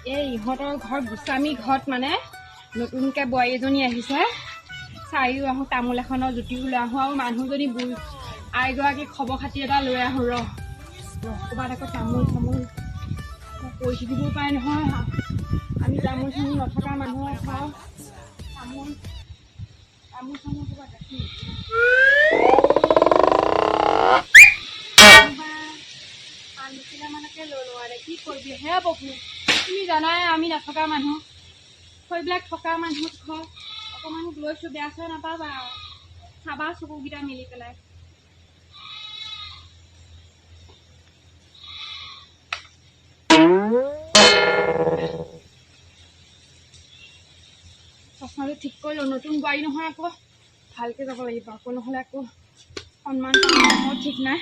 এই ইহঁতৰ ঘৰ গোস্বামী ঘৰত মানে নতুনকে বোৱাৰী এজনী আহিছে চাইও আহোঁ তামোল এখনৰ জুতিও লৈ আহোঁ আৰু মানুহজনী আইগৰাকীক খবৰ খাতি এটা লৈ আহোঁ ক'ৰবাত আকৌ তামোল চামোল কৰি থাকিবও পাৰে নহয় আমি তামোল চামোল নথকা মানুহ খাওঁ তামোল তামোল চামোল ক'ৰবাত ৰাখি পাণ দুখিলামানকে লৈ লোৱা দে কি কৰিবি হে ববু তুমি জানাই আমি নথকা মানুহ সেইবিলাক থকা মানুহ ঘৰ অকণমান লৈছোঁ বেয়া চেয়া নাপাবা আৰু চাবা চকুকেইটা মিলি পেলাই চশমাটো ঠিক কৰি লওঁ নতুন বোৱাৰী নহয় আকৌ ভালকৈ যাব লাগিব আকৌ নহ'লে আকৌ সন্মান ঠিক নাই